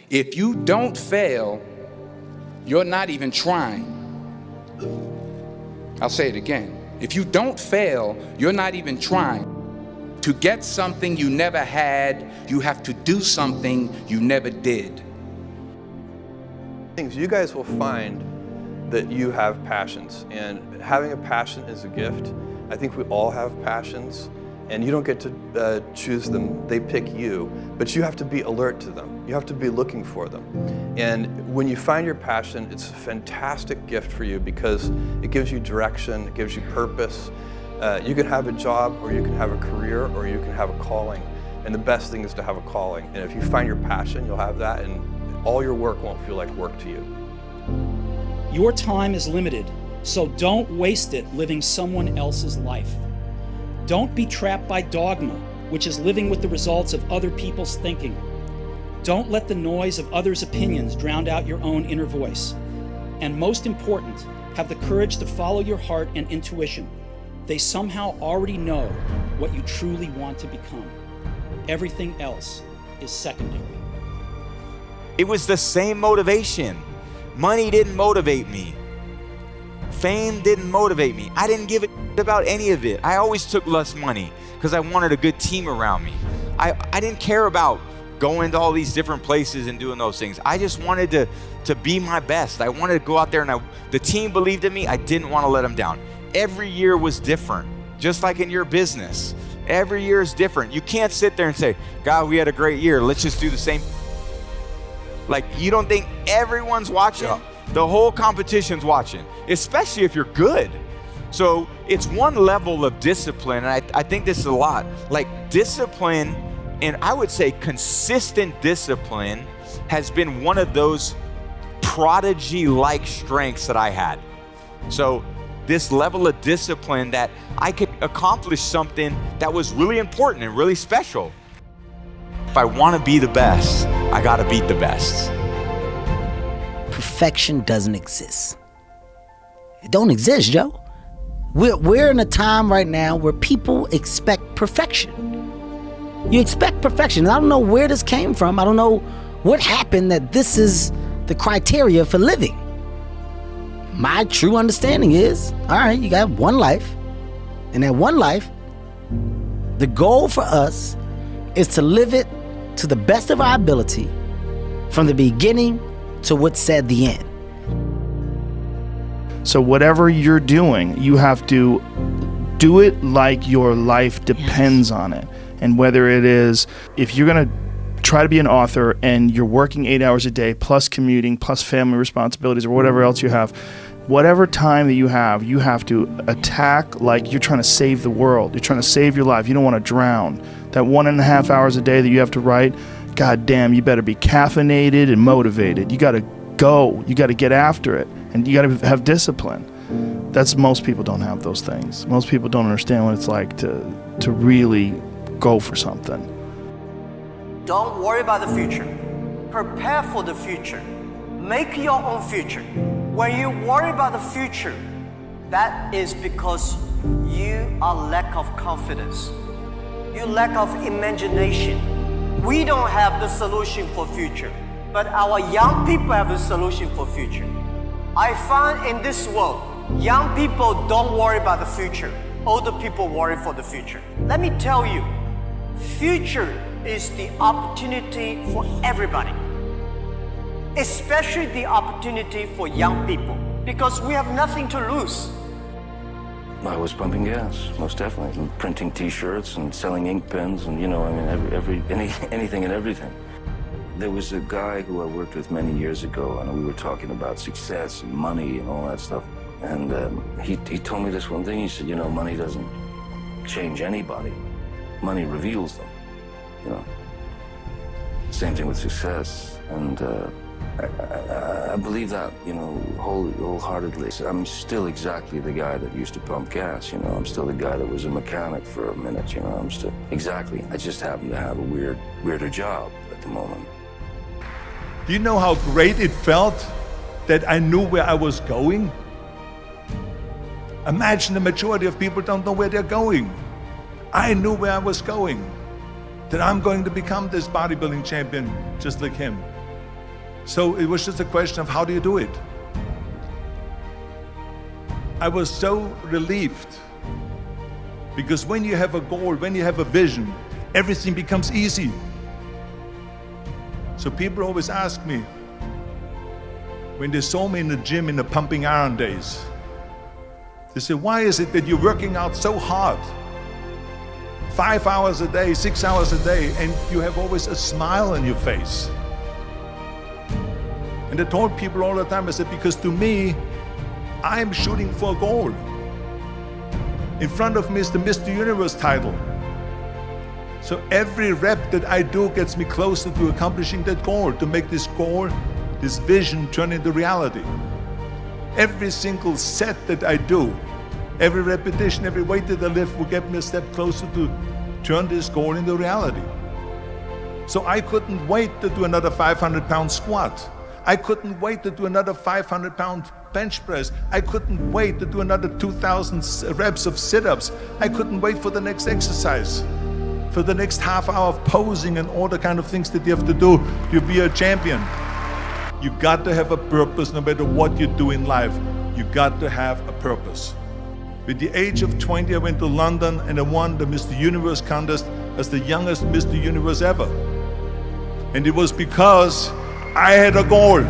If you don't fail, you're not even trying. I'll say it again. If you don't fail, you're not even trying. To get something you never had, you have to do something you never did. You guys will find that you have passions, and having a passion is a gift. I think we all have passions, and you don't get to choose them, they pick you, but you have to be alert to them. You have to be looking for them. And when you find your passion, it's a fantastic gift for you because it gives you direction, it gives you purpose. You can have a job, or you can have a career, or you can have a calling. And the best thing is to have a calling. And if you find your passion, you'll have that, and all your work won't feel like work to you. Your time is limited, so don't waste it living someone else's life. Don't be trapped by dogma, which is living with the results of other people's thinking. Don't let the noise of others' opinions drown out your own inner voice. And most important, have the courage to follow your heart and intuition. They somehow already know what you truly want to become. Everything else is secondary. It was the same motivation. Money didn't motivate me. Fame didn't motivate me. I didn't give a about any of it. I always took less money because I wanted a good team around me. I didn't care about going to all these different places and doing those things. I just wanted to be my best. I wanted to go out there, and the team believed in me. I didn't want to let them down. Every year was different, just like in your business. Every year is different. You can't sit there and say, God, we had a great year. Let's just do the same. Like, you don't think everyone's watching? Yeah. The whole competition's watching, especially if you're good. So it's one level of discipline, and I think this is a lot. Like, discipline, and I would say consistent discipline, has been one of those prodigy-like strengths that I had. So this level of discipline that I could accomplish something that was really important and really special. If I want to be the best, I got to beat the best. Perfection doesn't exist. It don't exist, Joe. We're in a time right now where people expect perfection. You expect perfection. I don't know where this came from. I don't know what happened that this is the criteria for living. My true understanding is, all right, you got one life. And that one life, the goal for us is to live it to the best of our ability from the beginning to what's said the end. So whatever you're doing, you have to do it like your life depends on it. And whether it is, if you're going to try to be an author and you're working 8 hours a day, plus commuting, plus family responsibilities, or whatever else you have, whatever time that you have to attack like you're trying to save the world. You're trying to save your life. You don't want to drown. That 1.5 hours a day that you have to write, God damn, you better be caffeinated and motivated. You got to go. You got to get after it. And you got to have discipline. Most people don't have those things. Most people don't understand what it's like to really go for something. Don't worry about the future. Prepare for the future. Make your own future. When you worry about the future, that is because you are lack of confidence. You lack of imagination. We don't have the solution for future, but our young people have the solution for future. I find in this world, young people don't worry about the future. Older people worry for the future. Let me tell you, future is the opportunity for everybody, especially the opportunity for young people, because we have nothing to lose. I was pumping gas, most definitely, and printing T-shirts and selling ink pens, and anything and everything. There was a guy who I worked with many years ago, and we were talking about success and money and all that stuff. And he told me this one thing. He said, money doesn't change anybody. Money reveals them. Same thing with success. And I believe that, wholeheartedly. I'm still exactly the guy that used to pump gas. I'm still the guy that was a mechanic for a minute. I'm still exactly. I just happen to have a weirder job at the moment. Do you know how great it felt that I knew where I was going? Imagine the majority of people don't know where they're going. I knew where I was going, that I'm going to become this bodybuilding champion just like him. So it was just a question of how do you do it? I was so relieved, because when you have a goal, when you have a vision, everything becomes easy. So people always ask me, when they saw me in the gym in the pumping iron days, they say, why is it that you're working out so hard? 5 hours a day, 6 hours a day, and you have always a smile on your face. And I told people all the time, I said, because to me, I'm shooting for a goal. In front of me is the Mr. Universe title. So every rep that I do gets me closer to accomplishing that goal, to make this goal, this vision turn into reality. Every single set that I do, every repetition, every weight that I lift will get me a step closer to turn this goal into reality. So I couldn't wait to do another 500-pound squat. I couldn't wait to do another 500-pound bench press. I couldn't wait to do another 2,000 reps of sit-ups. I couldn't wait for the next exercise, for the next half hour of posing and all the kind of things that you have to do to be a champion. You got to have a purpose no matter what you do in life. You got to have a purpose. At the age of 20, I went to London and I won the Mr. Universe contest as the youngest Mr. Universe ever. And it was because I had a goal.